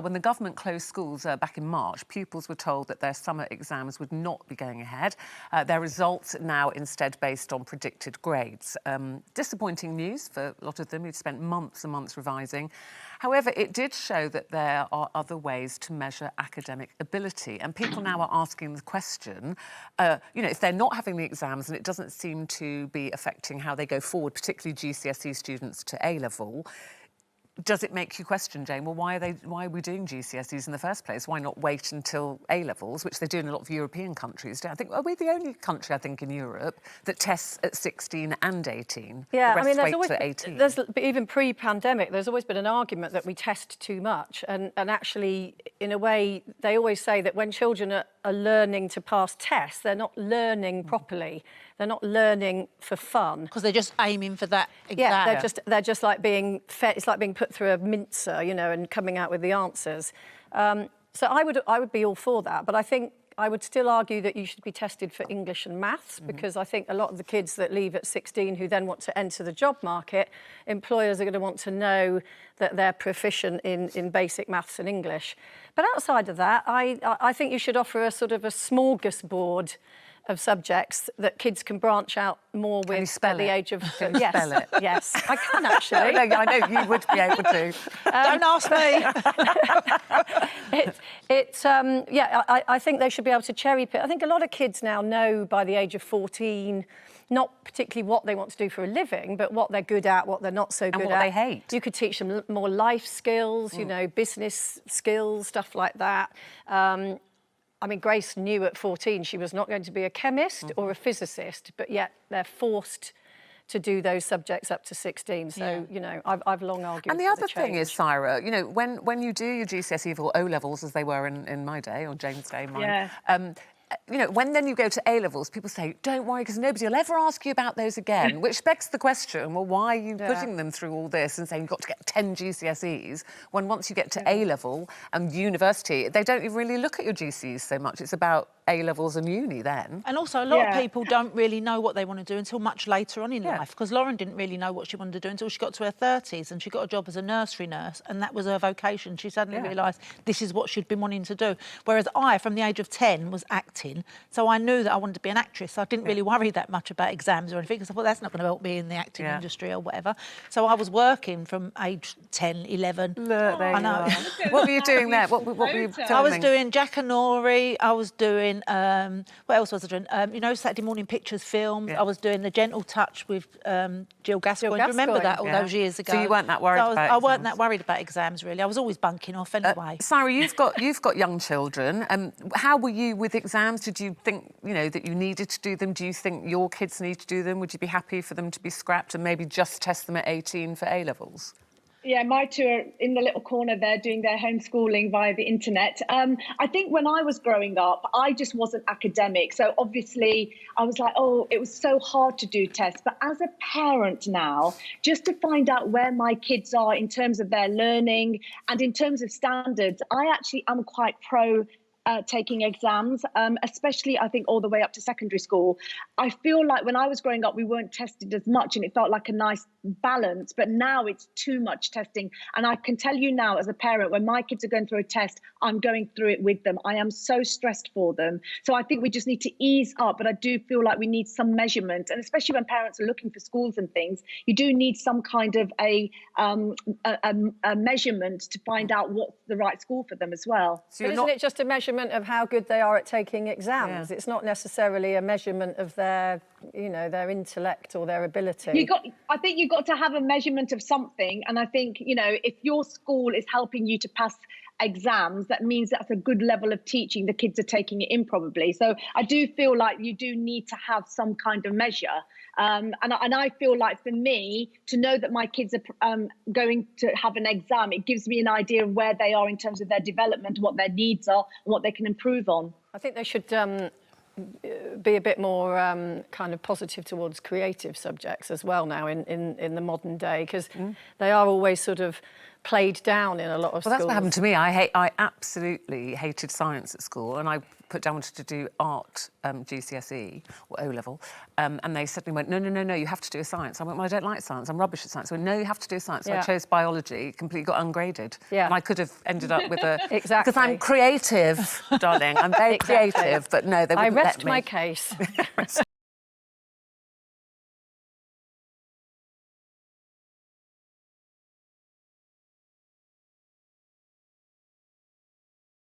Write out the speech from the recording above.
When the government closed schools back in March, pupils were told that their summer exams would not be going ahead. Their results now instead based on predicted grades. Disappointing news for a lot of them who'd spent months and months revising. However, it did show that there are other ways to measure academic ability. And people now are asking the question, if they're not having the exams and it doesn't seem to be affecting how they go forward, particularly GCSE students to A-level, does it make you question, Jane, well, why are we doing GCSEs in the first place? Why not wait until A-levels, which they do in a lot of European countries? I think, are we the only country, I think, in Europe that tests at 16 and 18? Yeah, the rest I mean, wait to 18. Even pre-pandemic, there's always been an argument that we test too much. And actually, in a way, they always say that when children are learning to pass tests, they're not learning properly. They're not learning for fun. Because they're just aiming for that exam. Yeah, they're just like being fed, it's like being put through a mincer, and coming out with the answers. So I would be all for that, but I think I would still argue that you should be tested for English and maths, because I think a lot of the kids that leave at 16 who then want to enter the job market, employers are going to want to know that they're proficient in basic maths and English. But outside of that, I think you should offer a sort of a smorgasbord of subjects that kids can branch out more with at the age of... Yes, spell it? Yes, I can actually. I know you would be able to. Don't ask me. I think they should be able to cherry pick. I think a lot of kids now know by the age of 14 not particularly what they want to do for a living, but what they're good at, what they're not so good at. And what they hate. You could teach them more life skills, business skills, stuff like that. I mean, Grace knew at 14 she was not going to be a chemist or a physicist, but yet they're forced to do those subjects up to 16. So, I've long argued. And the other thing is, Saira, when you do your GCSE or O-levels, as they were in my day, or Jane's day, mine, when then you go to A-levels, people say, don't worry, because nobody will ever ask you about those again, which begs the question, well, why are you putting them through all this and saying you've got to get 10 GCSEs, when once you get to A-level and university, they don't even really look at your GCSEs so much. It's about A-levels and uni then. And also, a lot of people don't really know what they want to do until much later on in life, because Lauren didn't really know what she wanted to do until she got to her 30s, and she got a job as a nursery nurse, and that was her vocation. She suddenly realised this is what she'd been wanting to do. Whereas I, from the age of 10, was acting, so I knew that I wanted to be an actress. So I didn't really worry that much about exams or anything, because I thought that's not going to help me in the acting industry or whatever. So I was working from age 10, 11. I know. What were you doing there? What were you filming? I was doing Jack and Nori. I was doing what else was I doing? Saturday Morning Pictures films. I was doing The Gentle Touch with Jill Gascoigne. Do you remember that all those years ago? So you weren't that worried about exams? I weren't that worried about exams, really. I was always bunking off anyway. Saira, you've got young children. How were you with exams? Did you think, that you needed to do them? Do you think your kids need to do them? Would you be happy for them to be scrapped and maybe just test them at 18 for A-levels? Yeah, my two are in the little corner there doing their homeschooling via the internet. I think when I was growing up, I just wasn't academic. So obviously I was like, oh, it was so hard to do tests. But as a parent now, just to find out where my kids are in terms of their learning and in terms of standards, I actually am quite pro taking exams, especially I think all the way up to secondary school. I feel like when I was growing up, we weren't tested as much and it felt like a nice balance, but now it's too much testing. And I can tell you now as a parent, when my kids are going through a test, I'm going through it with them. I am so stressed for them. So I think we just need to ease up, but I do feel like we need some measurement. And especially when parents are looking for schools and things, you do need some kind of a measurement to find out what's the right school for them as well. So isn't it just a measurement of how good they are at taking exams? It's not necessarily a measurement of their, their intellect or their ability. I think you've got to have a measurement of something. And I think, if your school is helping you to pass exams, that means that's a good level of teaching. The kids are taking it in probably. So I do feel like you do need to have some kind of measure. And I feel like for me to know that my kids are going to have an exam, it gives me an idea of where they are in terms of their development, what their needs are and what they can improve on. I think they should be a bit more kind of positive towards creative subjects as well now in the modern day, because they are always sort of played down in a lot of schools. Well, that's what happened to me. I absolutely hated science at school, and I put down wanted to do art, GCSE or O-level, and they suddenly went, no, you have to do science. I went, well, I don't like science. I'm rubbish at science. I went, no, you have to do science. So I chose biology, completely got ungraded. Yeah. And I could have ended up with a... Exactly. Because I'm creative, darling. I'm very creative, but no, they wouldn't let me. I rest my case.